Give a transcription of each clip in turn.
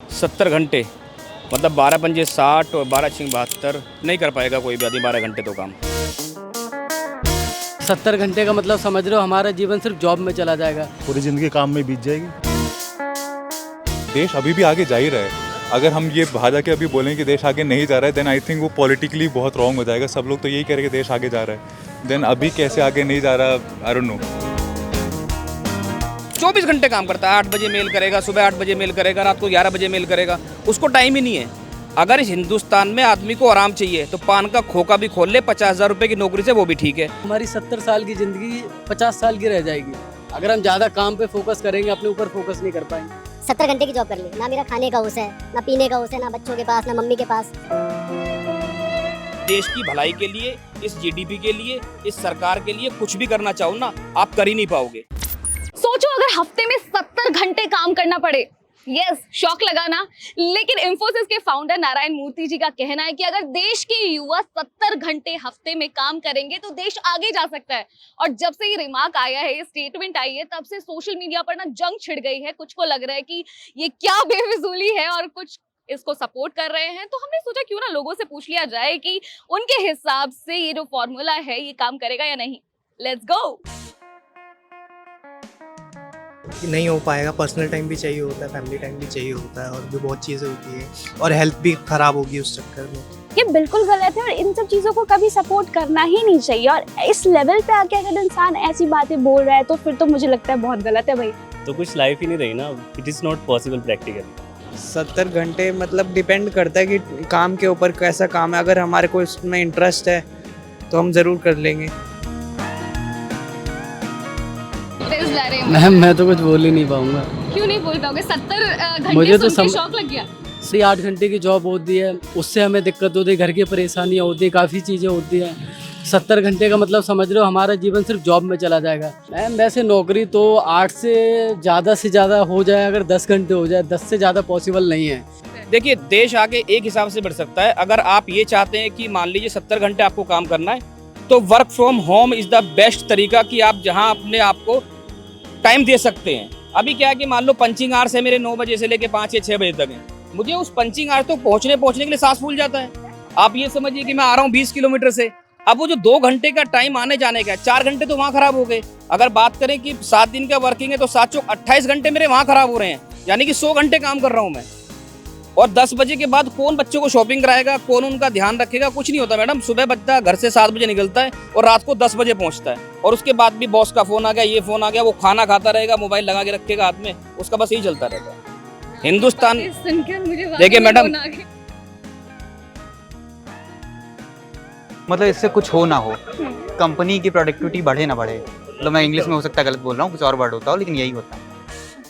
70 घंटे मतलब 12 पंजे 60 और 12 छिंग 72 नहीं कर पाएगा कोई भी आदमी 12 घंटे तो काम। 70 घंटे का मतलब समझ रहे हो हमारा जीवन सिर्फ जॉब में चला जाएगा। पूरी जिंदगी काम में बीत जाएगी। देश अभी भी आगे जा ही रहा है। अगर हम ये बाहर के अभी बोलें कि देश आगे नहीं जा रहा है, देन आई थिंक वो पॉलिटिकली बहुत रॉन्ग हो जाएगा। सब लोग तो यही कह रहे हैं कि देश आगे जा रहा है, देन अभी कैसे आगे नहीं जा रहा, आई डोंट नो। 24 घंटे काम करता है, 8 बजे मेल करेगा, सुबह 8 बजे मेल करेगा, रात को 11 बजे मेल करेगा, उसको टाइम ही नहीं है। अगर इस हिंदुस्तान में आदमी को आराम चाहिए तो पान का खोखा भी खोल ले 50,000 रुपये की नौकरी से, वो भी ठीक है। हमारी 70 साल की ज़िंदगी 50 साल की रह जाएगी अगर हम ज़्यादा काम पे फोकस करेंगे, अपने ऊपर फोकस नहीं कर पाएंगे। 70 घंटे की जॉब कर ली, ना मेरा खाने का होश है, ना पीने का होश है, ना बच्चों के पास, ना मम्मी के पास। देश की भलाई के लिए, इस जीडीपी के लिए, इस सरकार के लिए कुछ भी करना चाहो ना, आप कर ही नहीं पाओगे। सोचो अगर हफ्ते में 70 घंटे काम करना पड़े। यस, शौक लगा ना? लेकिन इंफोसिस के फाउंडर नारायण मूर्ति जी का कहना है कि अगर देश के युवा 70 घंटे हफ्ते में काम करेंगे तो देश आगे जा सकता है। और जब से ये रिमार्क आया है, ये स्टेटमेंट आई है, तब से सोशल मीडिया पर ना जंग छिड़ गई है। कुछ को लग रहा है कि ये क्या बेफिजूली है और कुछ इसको सपोर्ट कर रहे हैं। तो हमने सोचा क्यों ना लोगों से पूछ लिया जाए कि उनके हिसाब से ये जो फॉर्मूला है ये काम करेगा या नहीं। Let's go. नहीं हो पाएगा, पर्सनल टाइम भी चाहिए होता है, फैमिली टाइम भी चाहिए होता है और भी बहुत चीज़ें होती है और हेल्थ भी खराब होगी उस चक्कर में। ये बिल्कुल गलत है और इन सब चीज़ों को कभी सपोर्ट करना ही नहीं चाहिए। और इस लेवल पे आके अगर इंसान ऐसी बातें बोल रहा है तो फिर तो मुझे लगता है बहुत गलत है भाई। तो कुछ लाइफ ही नहीं रही ना, it is not possible practically. 70 घंटे मतलब डिपेंड करता है कि काम के ऊपर कैसा काम है। अगर हमारे को इसमें इंटरेस्ट है तो हम ज़रूर कर लेंगे। मैं तो कुछ बोल ही नहीं पाऊंगा। क्यों नहीं बोल पाओगे? 70 घंटे मुझे तो सुन के शौक लग गया। 8 घंटे की जॉब होती है, उससे हमें दिक्कत होती है, घर की परेशानियाँ होती है, काफ़ी चीज़ें होती हैं। 70 घंटे का मतलब समझ रहे हो हमारा जीवन सिर्फ जॉब में चला जाएगा। मैम वैसे नौकरी तो 8 से ज़्यादा हो जाए, अगर 10 घंटे हो जाए, 10 से ज़्यादा पॉसिबल नहीं है। देखिए, देश आगे एक हिसाब से बढ़ सकता है। अगर आप ये चाहते हैं कि मान लीजिए 70 घंटे आपको काम करना है तो work from home is the best तरीका कि आप जहाँ अपने आप को टाइम दे सकते हैं। अभी क्या है कि मान लो पंचिंग आवर्स है मेरे 9 बजे से लेके 5 या 6 बजे तक है, मुझे उस पंचिंग आवर्स तो पहुंचने के लिए सांस फूल जाता है। आप ये समझिए कि मैं आ रहा हूँ 20 किलोमीटर से, अब वो जो 2 घंटे का टाइम आने जाने का है, 4 घंटे तो वहाँ खराब हो गए। अगर बात करें कि 7 दिन का वर्किंग है तो 7 चौक 28 घंटे मेरे वहाँ खराब हो रहे हैं, यानी कि 100 घंटे काम कर रहा हूँ मैं। और 10 बजे के बाद कौन बच्चों को शॉपिंग कराएगा, कौन उनका ध्यान रखेगा, कुछ नहीं होता मैडम। सुबह बच्चा घर से 7 बजे निकलता है और रात को 10 बजे पहुंचता है, और उसके बाद भी बॉस का फोन आ गया, ये फोन आ गया, वो खाना खाता रहेगा, मोबाइल लगा के रखेगा हाथ में, उसका बस यही चलता रहता है। हिंदुस्तान देखिए मैडम, मतलब इससे कुछ हो ना हो, कंपनी की प्रोडक्टिविटी बढ़े ना बढ़े, मतलब मैं इंग्लिश में हो सकता है गलत बोल रहा हूँ, कुछ और वर्ड होता हो, लेकिन यही होता है।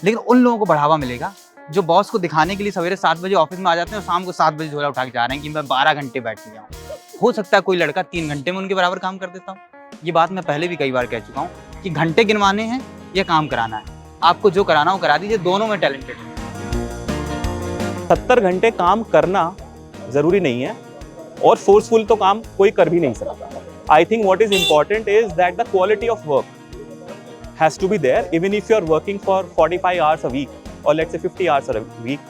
लेकिन उन लोगों को बढ़ावा मिलेगा जो बॉस को दिखाने के लिए सवेरे 7 बजे ऑफिस में आ जाते हैं और शाम को 7 बजे झोला उठा के जा रहे हैं कि मैं 12 घंटे बैठ के जाऊँ। हो सकता है कोई लड़का 3 घंटे में उनके बराबर काम कर देता हूँ। ये बात मैं पहले भी कई बार कह चुका हूँ कि घंटे गिनवाने हैं या काम कराना है, आपको जो कराना हो करा दीजिए, दोनों में टैलेंटेड है। 70 घंटे काम करना ज़रूरी नहीं है और फोर्सफुल तो काम कोई कर भी नहीं सकता। I think what is important is that the quality of work has to be there even if you are working for 45 hours a week or let's say 50 hours a week.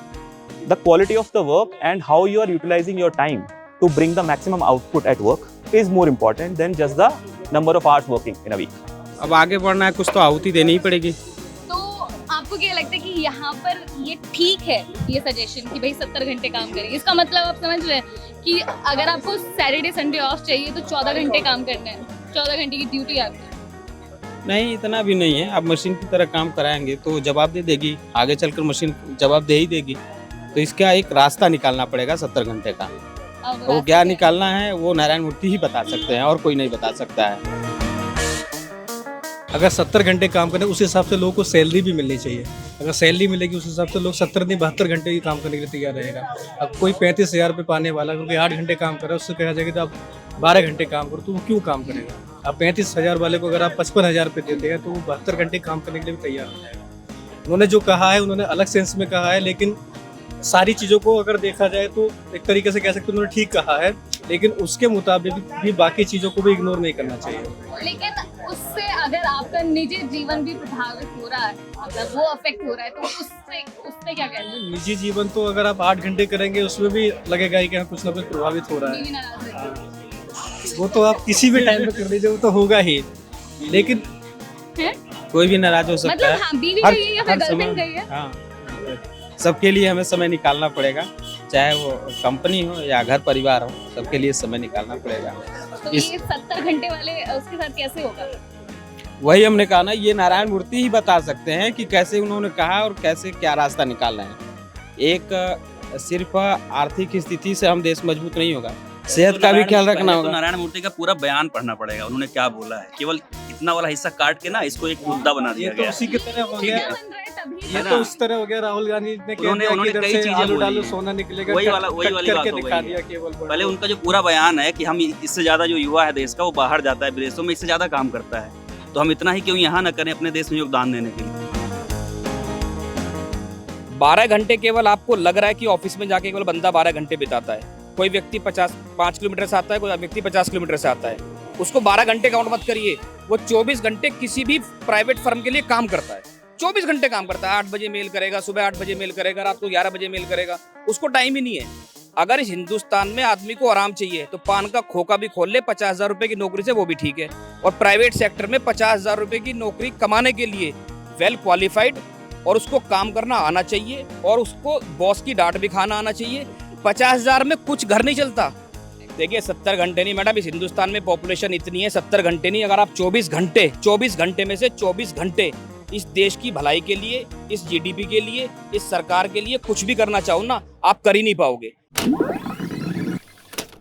The quality of the work and how you are utilizing your time to bring the maximum output at work is more important than just the number of hours working in a week. अब आगे बढ़ना है, कुछ तो आहुति देनी ही पड़ेगी। तो आपको क्या लगता है कि यहाँ पर ये ठीक है, ये सजेशन कि भाई 70 घंटे काम करें? इसका मतलब आप समझ रहे हैं कि अगर आपको सैटरडे संडे ऑफ चाहिए तो 14 घंटे काम करना है, 14 घंटे की ड्यूटी आपकी। नहीं, इतना भी नहीं है। आप मशीन की तरह काम कराएंगे तो जवाब दे देगी, आगे चलकर मशीन जवाब दे ही देगी। तो इसका एक रास्ता निकालना पड़ेगा 70 घंटे का। वो क्या निकालना है वो नारायण मूर्ति ही बता सकते हैं और कोई नहीं बता सकता है। अगर 70 घंटे काम करें उस हिसाब से लोगों को सैलरी भी मिलनी चाहिए। अगर सैलरी मिलेगी उस हिसाब से लोग 70 नहीं 72 घंटे ही काम करने के लिए तैयार रहेगा। अब कोई 35,000 रुपये पाने वाला क्योंकि 8 घंटे काम कर रहा है, उससे कहा जाएगा कि आप 12 घंटे काम करो, तो वो क्यों काम करेगा? अब 35,000 वाले को अगर आप 55,000 रुपये देते हैं तो वो 72 घंटे काम करने के लिए भी तैयार हो जाएगा। उन्होंने जो कहा है उन्होंने अलग सेंस में कहा है, लेकिन सारी चीज़ों को अगर देखा जाए तो एक तरीके से कह सकते हैं उन्होंने ठीक कहा है, लेकिन उसके मुताबिक भी बाकी चीज़ों को भी इग्नोर नहीं करना चाहिए। लेकिन उससे अगर आपका निजी जीवन भी प्रभावित हो रहा है, मतलब वो अफेक्ट हो रहा है, तो उससे क्या कहना है? निजी जीवन तो अगर आप 8 घंटे करेंगे उसमें भी लगेगा ही कि हाँ कुछ ना कुछ प्रभावित हो रहा बीवी है। नाराज है। वो तो आप किसी भी टाइम पे कर लीजिए, वो तो होगा ही। लेकिन हैं? कोई भी नाराज हो सकता मतलब है। हाँ, बीवी हर- गई है या फिर हर गर्लफ्रेंड समय- गई है? हाँ, सबके लिए हमें समय निकालना पड़ेगा, चाहे वो कंपनी हो या घर परिवार हो, सबके लिए समय निकालना पड़ेगा। तो इस- ये 70 घंटे वाले उसके साथ कैसे होगा? वही हमने कहा ना, ये नारायण मूर्ति ही बता सकते हैं कि कैसे उन्होंने कहा और कैसे क्या रास्ता निकालना है। एक सिर्फ आर्थिक स्थिति से हम देश मजबूत नहीं होगा, सेहत का भी ख्याल रखना होगा। नारायण मूर्ति का पूरा बयान पढ़ना पड़ेगा, उन्होंने क्या बोला है। केवल इतना वाला हिस्सा काट के ना इसको एक मुद्दा बना दिया ये तो गया। उसी की तरह हो ठीक गया, है, ये तो उस तरह हो गया। राहुल गांधी ने कह दिया कि उन्होंने इधर कई से चीजें आलू बोली डालो हैं। सोना निकलेगा, वही कट वाली करके बात हो दिखा गई दिया है। केवल। पहले उनका जो पूरा बयान है कि हम इससे ज्यादा जो युवा है देश का वो बाहर जाता है, विदेशों में इससे ज्यादा काम करता है, तो हम इतना ही क्यों यहाँ न करें अपने देश में योगदान देने के लिए। 12 घंटे केवल आपको लग रहा है कि ऑफिस में जाके केवल बंदा 12 घंटे बिताता है। कोई व्यक्ति 5 किलोमीटर से आता है, कोई व्यक्ति 50 किलोमीटर से आता है, उसको 12 घंटे काउंट मत करिए। वो 24 घंटे किसी भी प्राइवेट फर्म के लिए काम करता है, 24 घंटे काम करता है। 8 बजे मेल करेगा, सुबह 8 बजे मेल करेगा, रात को 11 बजे मेल करेगा, उसको टाइम ही नहीं है। अगर इस हिंदुस्तान में आदमी को आराम चाहिए तो पान का खोखा भी खोल ले 50,000 रुपए की नौकरी से, वो भी ठीक है। और प्राइवेट सेक्टर में 50,000 रुपए की नौकरी कमाने के लिए वेल क्वालिफाइड और उसको काम करना आना चाहिए और उसको बॉस की डांट भी खाना आना चाहिए। 50,000 में कुछ घर नहीं चलता। देखिए 70 घंटे नहीं मैडम, इस हिंदुस्तान में पॉपुलेशन इतनी है, 70 घंटे नहीं, अगर आप 24 घंटे में से 24 घंटे इस देश की भलाई के लिए, इस जीडीपी के लिए, इस सरकार के लिए कुछ भी करना चाहो ना, आप कर ही नहीं पाओगे।